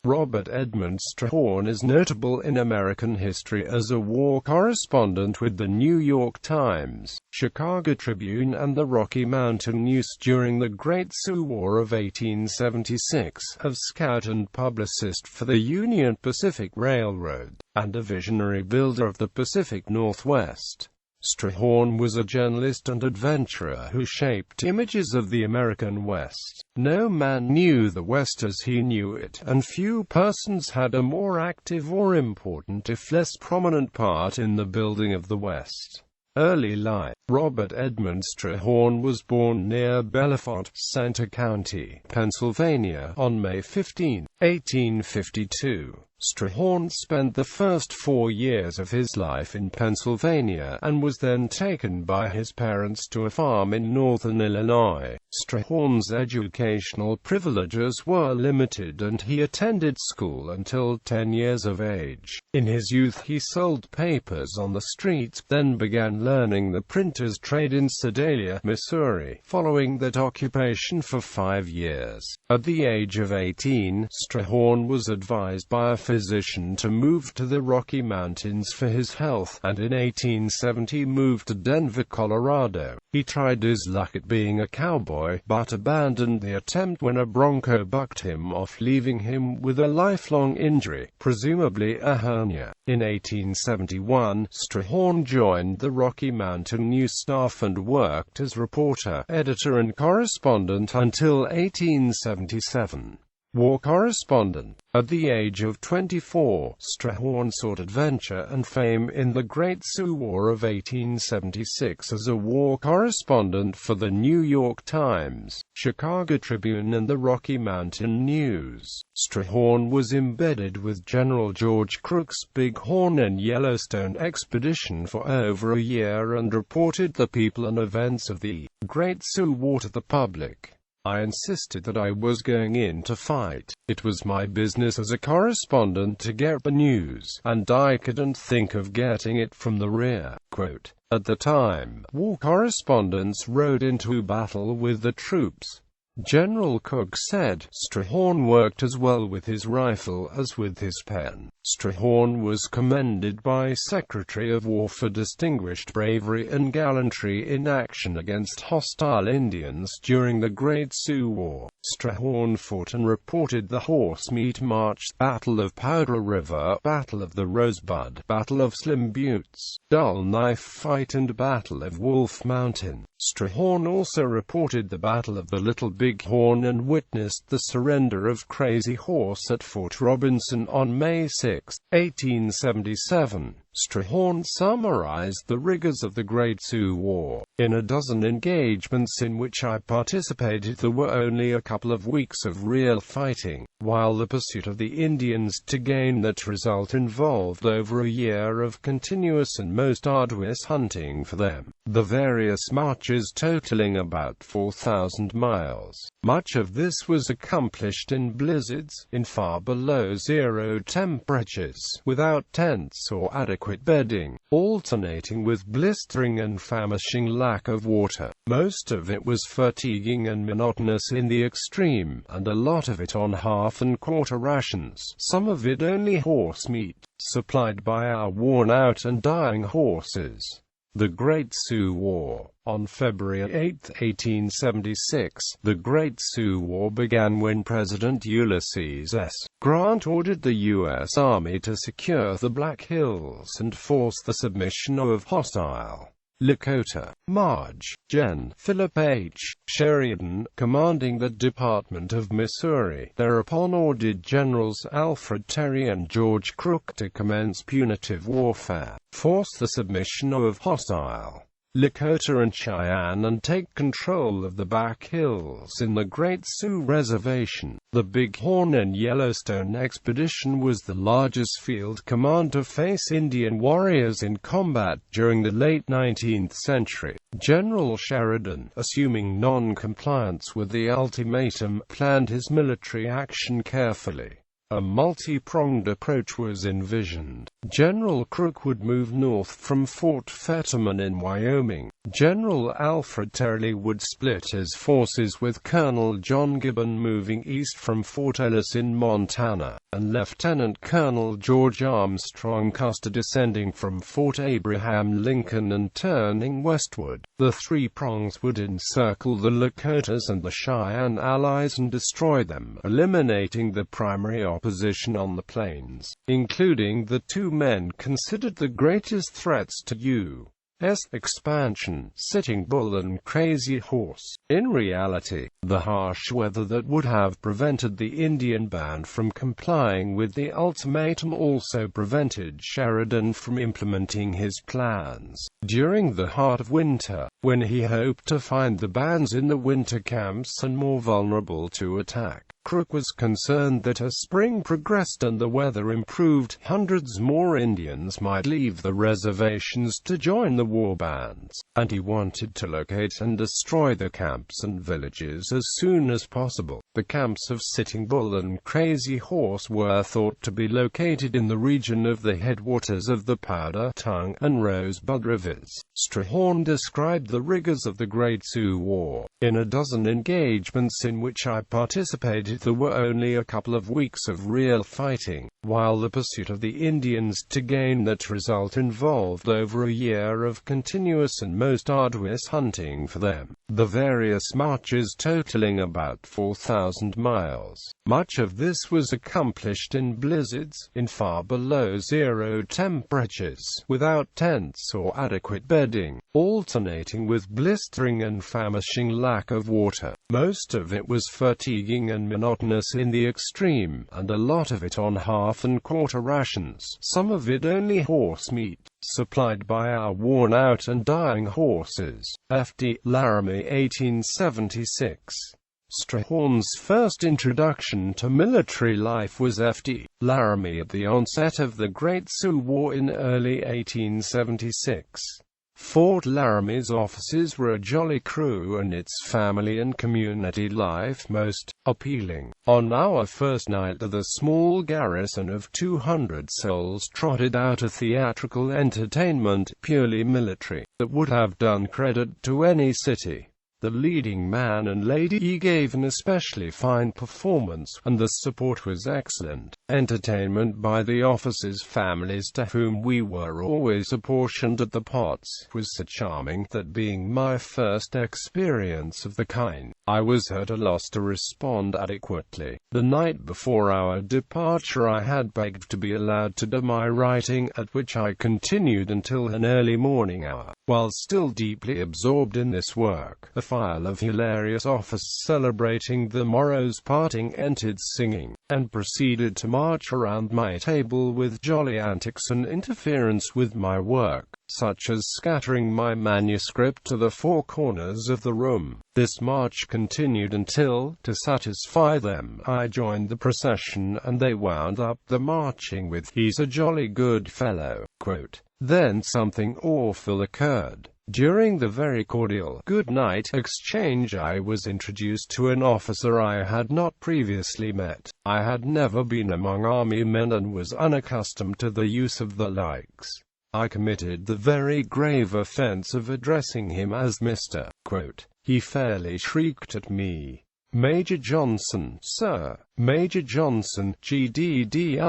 Robert Edmund Strahorn is notable in American history as a war correspondent with the New York Times, Chicago Tribune and the Rocky Mountain News during the Great Sioux War of 1876, a scout and publicist for the Union Pacific Railroad, and a visionary builder of the Pacific Northwest. Strahorn was a journalist and adventurer who shaped images of the American West. No man knew the West as he knew it, and few persons had a more active or important if less prominent part in the building of the West. Early life. Robert Edmund Strahorn was born near Bellefonte, Centre County, Pennsylvania, on May 15, 1852. Strahorn spent the first 4 years of his life in Pennsylvania, and was then taken by his parents to a farm in northern Illinois. Strahorn's educational privileges were limited and he attended school until 10 years of age. In his youth he sold papers on the streets, then began learning the printer's trade in Sedalia, Missouri, following that occupation for 5 years. At the age of 18, Strahorn was advised by a physician to move to the Rocky Mountains for his health, and in 1870 moved to Denver, Colorado. He tried his luck at being a cowboy, but abandoned the attempt when a bronco bucked him off, leaving him with a lifelong injury, presumably a hernia. In 1871, Strahorn joined the Rocky Mountain News staff and worked as reporter, editor and correspondent until 1877. War correspondent. At the age of 24, Strahorn sought adventure and fame in the Great Sioux War of 1876 as a war correspondent for the New York Times, Chicago Tribune and the Rocky Mountain News. Strahorn was embedded with General George Crook's Big Horn and Yellowstone expedition for over a year and reported the people and events of the Great Sioux War to the public. I insisted that I was going in to fight. It was my business as a correspondent to get the news, and I couldn't think of getting it from the rear. Quote, at the time, war correspondents rode into battle with the troops. General Crook said, Strahorn worked as well with his rifle as with his pen. Strahorn was commended by Secretary of War for distinguished bravery and gallantry in action against hostile Indians during the Great Sioux War. Strahorn fought and reported the Horsemeat March, Battle of Powder River, Battle of the Rosebud, Battle of Slim Buttes, Dull Knife Fight and Battle of Wolf Mountain. Strahorn also reported the Battle of the Little Big Horn and witnessed the surrender of Crazy Horse at Fort Robinson on May 6, 1877. Strahorn summarized the rigors of the Great Sioux War. In a dozen engagements in which I participated, there were only a couple of weeks of real fighting, while the pursuit of the Indians to gain that result involved over a year of continuous and most arduous hunting for them, the various marches totaling about 4,000 miles. Much of this was accomplished in blizzards, in far below zero temperatures, without tents or adequate bedding, alternating with blistering and famishing lack of water. Most of it was fatiguing and monotonous in the extreme, and a lot of it on half and quarter rations, some of it only horse meat, supplied by our worn-out and dying horses. The Great Sioux War. On February 8, 1876, the Great Sioux War began when President Ulysses S. Grant ordered the U.S. Army to secure the Black Hills and force the submission of hostile Lakota. Marge. Gen. Philip H. Sheridan, commanding the Department of Missouri, thereupon ordered Generals Alfred Terry and George Crook to commence punitive warfare, force the submission of hostile Lakota and Cheyenne and take control of the Black Hills in the Great Sioux Reservation. The Big Horn and Yellowstone expedition was the largest field command to face Indian warriors in combat during the late 19th century. General Sheridan, assuming non-compliance with the ultimatum, planned his military action carefully. A multi-pronged approach was envisioned. General Crook would move north from Fort Fetterman in Wyoming, General Alfred Terley would split his forces with Colonel John Gibbon moving east from Fort Ellis in Montana, and Lieutenant Colonel George Armstrong Custer descending from Fort Abraham Lincoln and turning westward. The three prongs would encircle the Lakotas and the Cheyenne allies and destroy them, eliminating the primary opposition on the plains, including the two men considered the greatest threats to U.S. expansion, Sitting Bull and Crazy Horse. In reality, the harsh weather that would have prevented the Indian band from complying with the ultimatum also prevented Sheridan from implementing his plans. During the heart of winter, when he hoped to find the bands in the winter camps and more vulnerable to attack, Crook was concerned that as spring progressed and the weather improved, hundreds more Indians might leave the reservations to join the war bands, and he wanted to locate and destroy the camps and villages as soon as possible. The camps of Sitting Bull and Crazy Horse were thought to be located in the region of the headwaters of the Powder, Tongue, and Rosebud rivers. Strahorn described the rigors of the Great Sioux War. In a dozen engagements in which I participated, there were only a couple of weeks of real fighting, while the pursuit of the Indians to gain that result involved over a year of continuous and most arduous hunting for them, the various marches totaling about 4,000 miles. Much of this was accomplished in blizzards, in far below zero temperatures, without tents or adequate bedding, alternating with blistering and famishing lack of water. Most of it was fatiguing and monotonous in the extreme, and a lot of it on half and quarter rations, some of it only horse meat, supplied by our worn-out and dying horses. F.D. Laramie, 1876. Strahorn's first introduction to military life was F.D. Laramie at the onset of the Great Sioux War in early 1876. Fort Laramie's officers were a jolly crew and its family and community life most appealing. On our first night, the small garrison of 200 souls trotted out a theatrical entertainment, purely military, that would have done credit to any city. The leading man and lady gave an especially fine performance, and the support was excellent. Entertainment by the officers' families to whom we were always apportioned at the pots was so charming that, being my first experience of the kind, I was at a loss to respond adequately. The night before our departure I had begged to be allowed to do my writing, at which I continued until an early morning hour. While still deeply absorbed in this work, a file of hilarious officers celebrating the morrow's parting entered singing, and proceeded to march around my table with jolly antics and interference with my work, such as scattering my manuscript to the four corners of the room. This march continued until, to satisfy them, I joined the procession, and they wound up the marching with, "He's a jolly good fellow." Quote. Then something awful occurred. During the very cordial "good night" exchange I was introduced to an officer I had not previously met. I had never been among army men and was unaccustomed to the use of the likes. I committed the very grave offense of addressing him as Mr. Quote. He fairly shrieked at me, "Major Johnson, sir, Major Johnson, GDD__MU."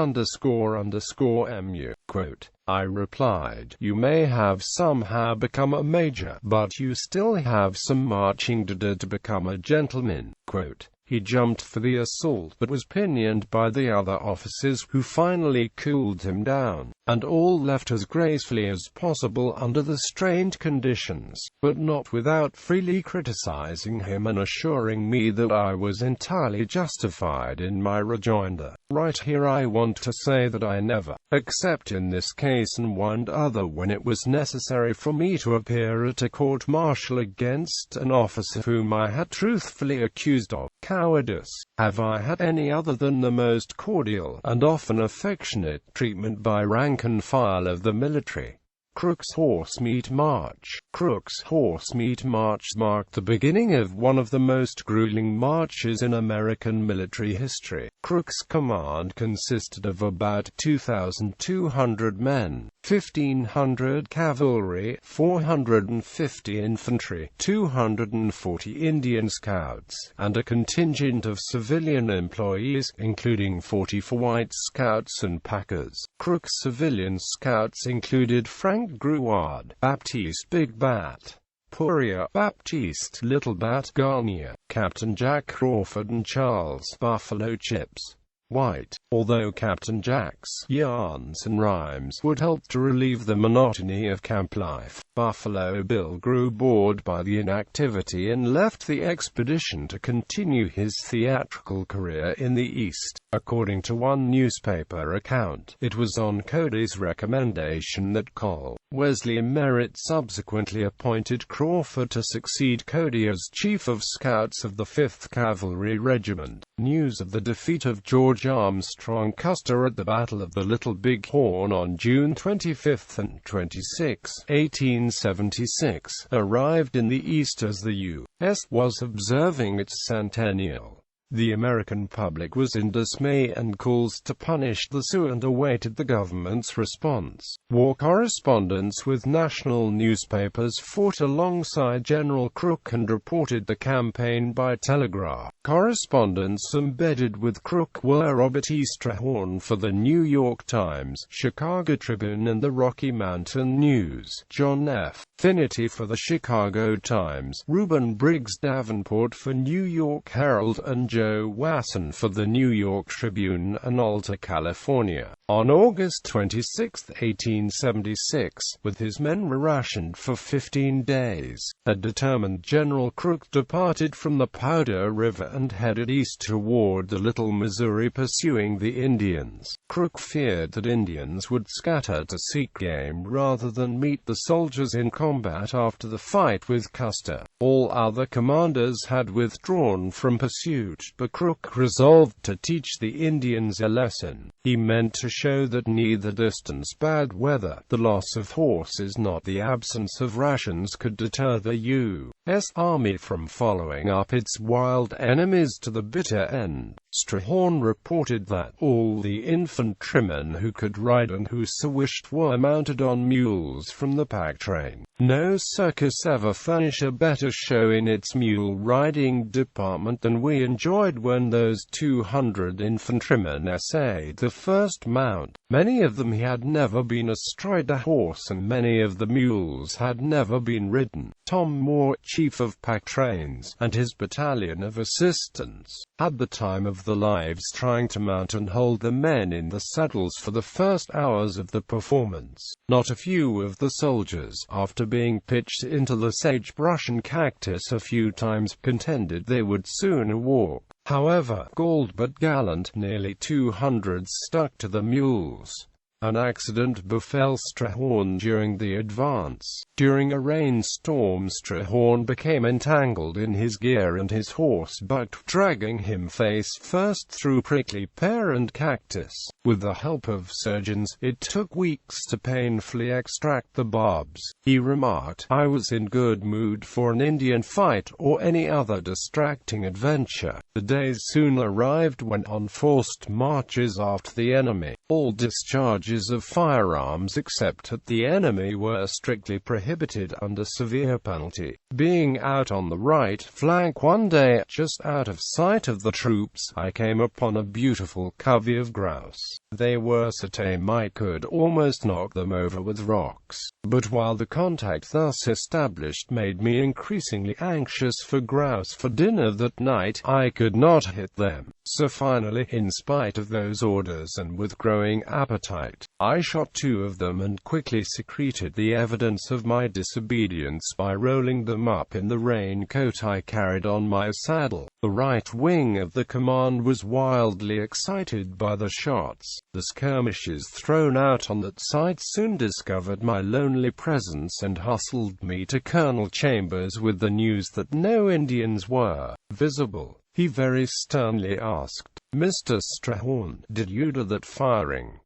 Quote. I replied, "You may have somehow become a major, but you still have some marching to do to become a gentleman." Quote. He jumped for the assault, but was pinioned by the other officers, who finally cooled him down, and all left as gracefully as possible under the strained conditions, but not without freely criticizing him and assuring me that I was entirely justified in my rejoinder. Right here I want to say that I never, except in this case and one other when it was necessary for me to appear at a court-martial against an officer whom I had truthfully accused of cowardice, have I had any other than the most cordial, and often affectionate, treatment by rank and file of the military. Crook's Horsemeat March. Crook's Horsemeat March marked the beginning of one of the most grueling marches in American military history. Crook's command consisted of about 2,200 men, 1,500 cavalry, 450 infantry, 240 Indian scouts, and a contingent of civilian employees, including 44 white scouts and packers. Crook's civilian scouts included Frank Gruard, Baptiste Big Bat, Pourier, Baptiste Little Bat Garnier, Captain Jack Crawford and Charles Buffalo Chips White, although Captain Jack's yarns and rhymes would help to relieve the monotony of camp life. Buffalo Bill grew bored by the inactivity and left the expedition to continue his theatrical career in the East. According to one newspaper account, it was on Cody's recommendation that Col. Wesley Merritt subsequently appointed Crawford to succeed Cody as Chief of Scouts of the 5th Cavalry Regiment. News of the defeat of George Armstrong Custer at the Battle of the Little Big Horn on June 25 and 26, 1876, arrived in the East as the U.S. was observing its centennial. The American public was in dismay and calls to punish the Sioux and awaited the government's response. War correspondents with national newspapers fought alongside General Crook and reported the campaign by telegraph. Correspondents embedded with Crook were Robert E. Strahorn for the New York Times, Chicago Tribune and the Rocky Mountain News, John F. Finity for the Chicago Times, Reuben Briggs Davenport for New York Herald and Joe Wasson for the New York Tribune and Alta California. On August 26, 1876, with his men rationed for 15 days, a determined General Crook departed from the Powder River and headed east toward the Little Missouri pursuing the Indians. Crook feared that Indians would scatter to seek game rather than meet the soldiers in combat after the fight with Custer. All other commanders had withdrawn from pursuit, but Crook resolved to teach the Indians a lesson. He meant to show that neither distance, bad weather, the loss of horses, nor the absence of rations could deter the U.S. Army from following up its wild enemies to the bitter end. Strahorn reported that all the infantrymen who could ride and who so wished were mounted on mules from the pack train. No circus ever furnished a better show in its mule riding department than we enjoyed when those 200 infantrymen essayed the first mount. Many of them had never been astride a horse and many of the mules had never been ridden. Tom Moore, chief of pack trains, and his battalion of assistants, had the time of their lives trying to mount and hold the men in the saddles for the first hours of the performance. Not a few of the soldiers, after being pitched into the sagebrush and cactus a few times, contended they would sooner walk. However, galled but gallant, nearly 200 stuck to the mules. An accident befell Strahorn during the advance. During a rainstorm, Strahorn became entangled in his gear and his horse bucked, dragging him face first through prickly pear and cactus. With the help of surgeons, it took weeks to painfully extract the barbs. He remarked, "I was in good mood for an Indian fight or any other distracting adventure." The days soon arrived when, on forced marches after the enemy, all discharges of firearms except at the enemy were strictly prohibited under severe penalty. Being out on the right flank one day, just out of sight of the troops, I came upon a beautiful covey of grouse. They were so tame I could almost knock them over with rocks. But while the contact thus established made me increasingly anxious for grouse for dinner that night, I could not hit them. So finally, in spite of those orders and with growing appetite, I shot 2 of them and quickly secreted the evidence of my disobedience by rolling them up in the raincoat I carried on my saddle. The right wing of the command was wildly excited by the shots. The skirmishers thrown out on that side soon discovered my lonely presence and hustled me to Colonel Chambers with the news that no Indians were visible. He very sternly asked, "Mr. Strahorn, did you do that firing?"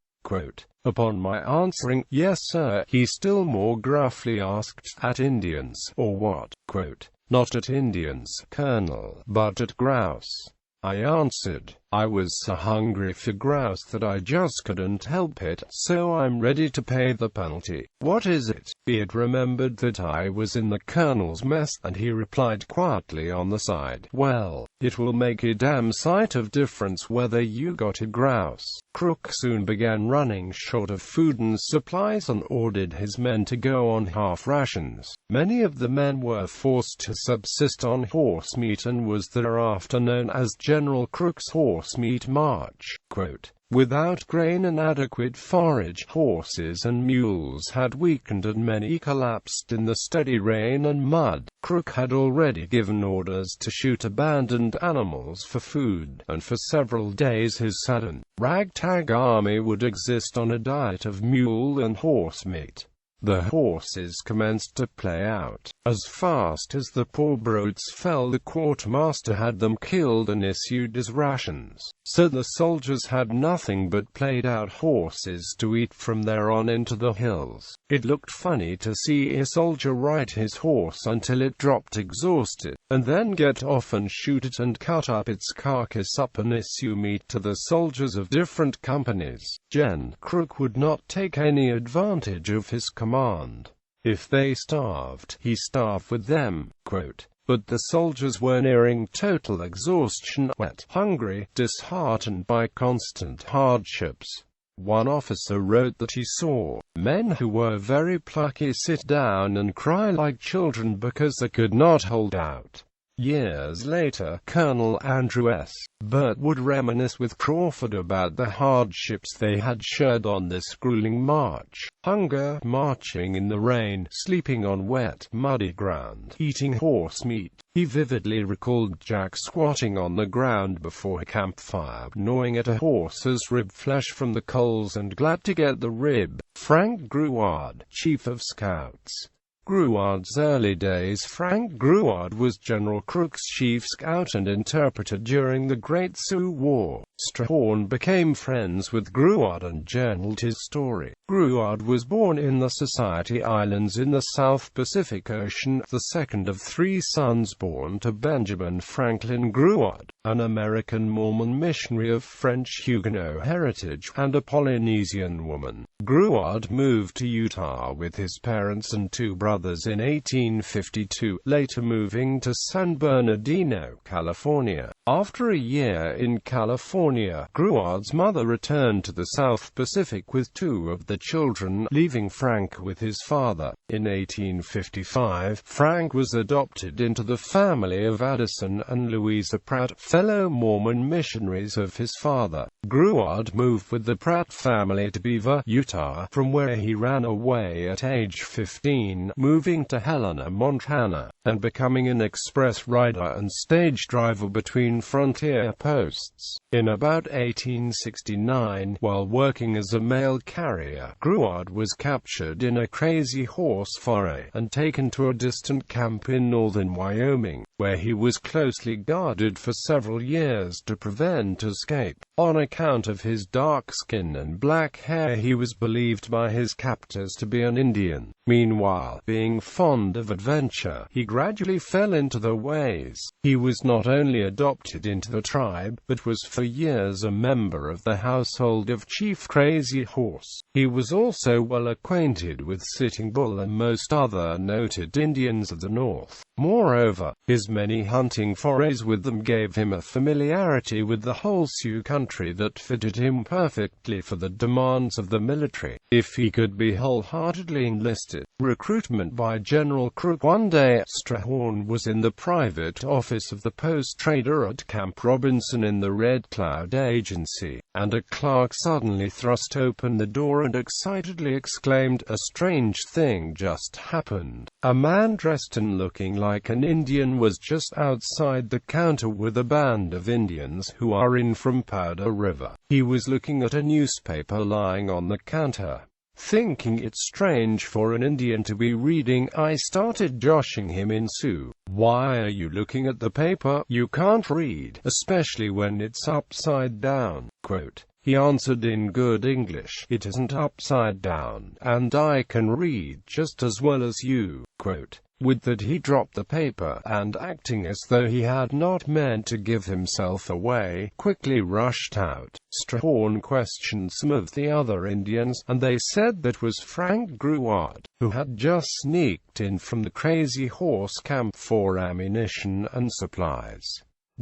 Upon my answering, "Yes, sir," he still more gruffly asked, "At Indians, or what?" "Not at Indians, Colonel, but at grouse," I answered. I was so hungry for grouse that I just couldn't help it, so I'm ready to pay the penalty. What is it? He had remembered that I was in the colonel's mess, and he replied quietly on the side, "Well, it will make a damn sight of difference whether you got a grouse." Crook soon began running short of food and supplies and ordered his men to go on half rations. Many of the men were forced to subsist on horse meat and was thereafter known as General Crook's Horse Meat March. Quote, "Without grain and adequate forage, horses and mules had weakened and many collapsed in the steady rain and mud." Crook had already given orders to shoot abandoned animals for food, and for several days his saddened, ragtag army would exist on a diet of mule and horse meat. The horses commenced to play out. As fast as the poor brutes fell, the quartermaster had them killed and issued as rations. So the soldiers had nothing but played out horses to eat from there on into the hills. It looked funny to see a soldier ride his horse until it dropped exhausted, and then get off and shoot it and cut up its carcass up and issue meat to the soldiers of different companies. Gen. Crook would not take any advantage of his command. If they starved, he starved with them. Quote, "But the soldiers were nearing total exhaustion, wet, hungry, disheartened by constant hardships." One officer wrote that he saw men who were very plucky sit down and cry like children because they could not hold out. Years later, Colonel Andrew S. Burt would reminisce with Crawford about the hardships they had shared on this grueling march. Hunger, marching in the rain, sleeping on wet, muddy ground, eating horse meat. He vividly recalled Jack squatting on the ground before a campfire, gnawing at a horse's rib flesh from the coals and glad to get the rib. Frank Gruard, Chief of Scouts. Gruard's early days. Frank Gruard was General Crook's chief scout and interpreter during the Great Sioux War. Strahorn became friends with Gruard and journaled his story. Gruard was born in the Society Islands in the South Pacific Ocean, the second of three sons born to Benjamin Franklin Gruard, an American Mormon missionary of French Huguenot heritage, and a Polynesian woman. Gruard moved to Utah with his parents and two brothers in 1852, later moving to San Bernardino, California. After a year in California, Gruard's mother returned to the South Pacific with two of the children, leaving Frank with his father. In 1855, Frank was adopted into the family of Addison and Louisa Pratt, fellow Mormon missionaries of his father. Gruard moved with the Pratt family to Beaver, Utah, from where he ran away at age 15, moving to Helena, Montana, and becoming an express rider and stage driver between frontier posts. In about 1869, while working as a mail carrier, Gruard was captured in a crazy horse foray, and taken to a distant camp in northern Wyoming, where he was closely guarded for several years to prevent escape. On account of his dark skin and black hair, he was believed by his captors to be an Indian. Meanwhile, being fond of adventure, he gradually fell into their ways. He was not only adopted into the tribe, but was for years a member of the household of Chief Crazy Horse. He was also well acquainted with Sitting Bull and most other noted Indians of the North. Moreover, his many hunting forays with them gave him a familiarity with the whole Sioux country that fitted him perfectly for the demands of the military, if he could be wholeheartedly enlisted. Recruitment by General Crook. One day, Strahorn was in the private office of the post trader at Camp Robinson in the Red Cloud Agency, and a clerk suddenly thrust open the door and excitedly exclaimed, "A strange thing just happened." A man dressed and looking like an Indian was just outside the counter with a band of Indians who are in from Powder River. He was looking at a newspaper lying on the counter. Thinking it strange for an Indian to be reading, I started joshing him in Sioux. "Why are you looking at the paper? You can't read, especially when it's upside down." Quote, he answered in good English, "It isn't upside down, and I can read just as well as you." Quote, With that he dropped the paper, and acting as though he had not meant to give himself away, quickly rushed out. Strahorn questioned some of the other Indians, and they said that was Frank Gruard, who had just sneaked in from the Crazy Horse camp for ammunition and supplies.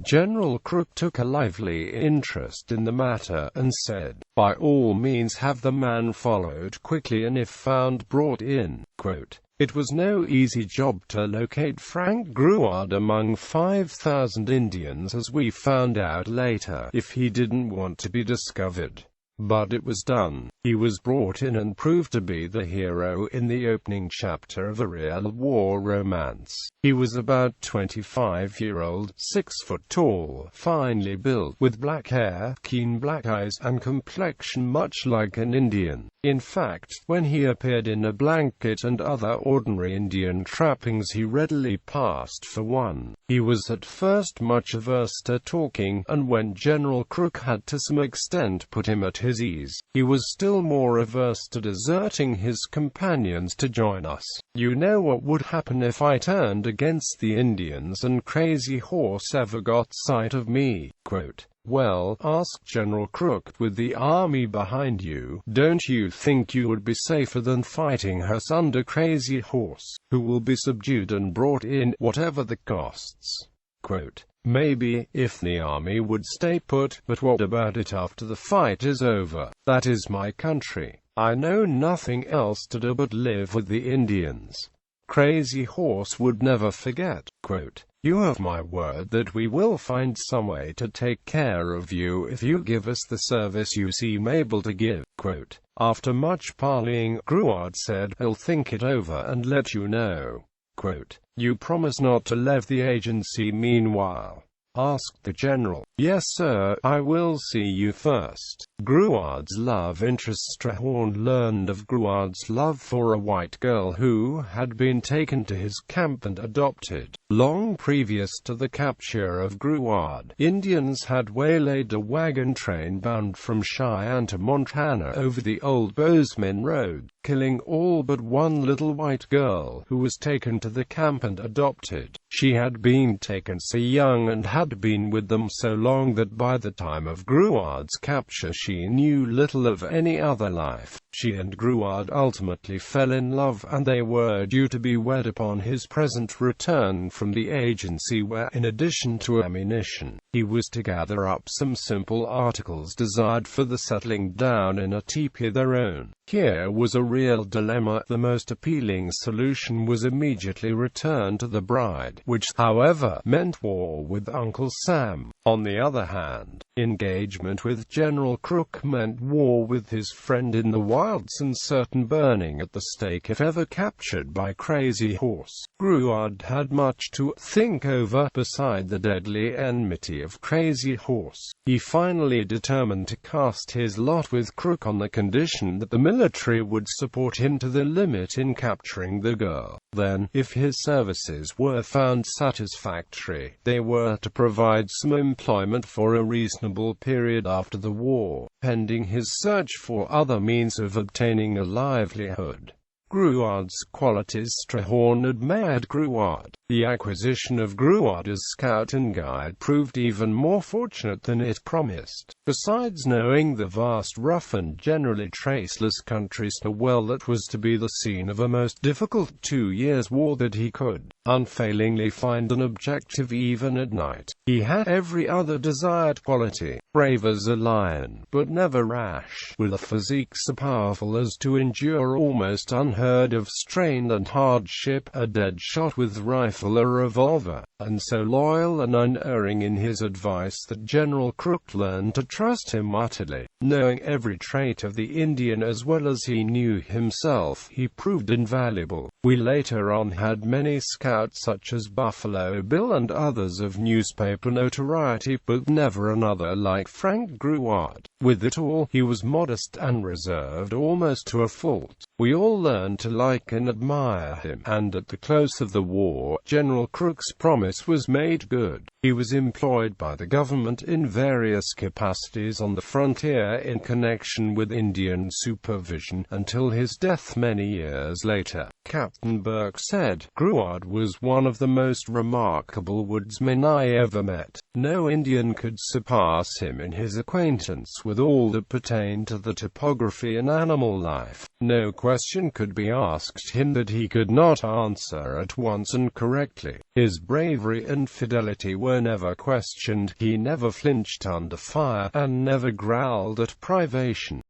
General Crook took a lively interest in the matter, and said, "By all means have the man followed quickly, and if found, brought in." Quote, "It was no easy job to locate Frank Gruard among 5,000 Indians, as we found out later, if he didn't want to be discovered. But it was done. He was brought in and proved to be the hero in the opening chapter of a real war romance. He was about 25-year-old, 6 foot tall, finely built, with black hair, keen black eyes, and complexion much like an Indian. In fact, when he appeared in a blanket and other ordinary Indian trappings, he readily passed for one. He was at first much averse to talking, and when General Crook had to some extent put him at his ease, he was still more averse to deserting his companions to join us. You know what would happen if I turned against the Indians and Crazy Horse ever got sight of me." Quote, "Well," asked General Crook, "with the army behind you, don't you think you would be safer than fighting us under Crazy Horse, who will be subdued and brought in, whatever the costs?" Quote, "Maybe, if the army would stay put, but what about it after the fight is over? That is my country. I know nothing else to do but live with the Indians. Crazy Horse would never forget." Quote, "You have my word that we will find some way to take care of you if you give us the service you seem able to give." Quote, "After much parleying, Gruard said, I'll think it over and let you know." Quote, "You promise not to leave the agency meanwhile?" asked the general. "Yes, sir, I will see you first." Gruard's love interest. Strahorn learned of Gruard's love for a white girl who had been taken to his camp and adopted. Long previous to the capture of Gruard, Indians had waylaid a wagon train bound from Cheyenne to Montana over the old Bozeman Road, killing all but one little white girl, who was taken to the camp and adopted. She had been taken so young and had been with them so long that by the time of Gruard's capture she knew little of any other life. She and Gruard ultimately fell in love, and they were due to be wed upon his present return from the agency, where, in addition to ammunition, he was to gather up some simple articles desired for the settling down in a teepee their own. Here was a real dilemma. The most appealing solution was immediately return to the bride, which, however, meant war with Uncle Sam. On the other hand, engagement with General Crook meant war with his friend in the wilds and certain burning at the stake if ever captured by Crazy Horse. Gruard had much to think over, beside the deadly enmity of Crazy Horse. He finally determined to cast his lot with Crook on the condition that the military would support him to the limit in capturing the girl. Then, if his services were found satisfactory, they were to provide some employment for a reasonable period after the war, pending his search for other means of obtaining a livelihood. Gruard's qualities. Strahorn admired Gruard. The acquisition of Gruard as scout and guide proved even more fortunate than it promised. Besides knowing the vast, rough and generally traceless country so well, that was to be the scene of a most difficult 2 years' war, that he could unfailingly find an objective even at night. He had every other desired quality: brave as a lion, but never rash, with a physique so powerful as to endure almost unheard of strain and hardship, a dead shot with rifle or revolver, and so loyal and unerring in his advice that General Crook learned to trust him utterly. Knowing every trait of the Indian as well as he knew himself, he proved invaluable. We later on had many scouts such as Buffalo Bill and others of newspaper notoriety, but never another like Frank Gruard. With it all, he was modest and reserved almost to a fault. We all learned to like and admire him, and at the close of the war, General Crook's promise was made good. He was employed by the government in various capacities on the frontier in connection with Indian supervision, until his death many years later. Captain Burke said, "Gruard was one of the most remarkable woodsmen I ever met. No Indian could surpass him in his acquaintance with all that pertained to the topography and animal life. No question could be asked him that he could not answer at once and correctly. His bravery and fidelity were never questioned. He never flinched under fire, and never growled at privation.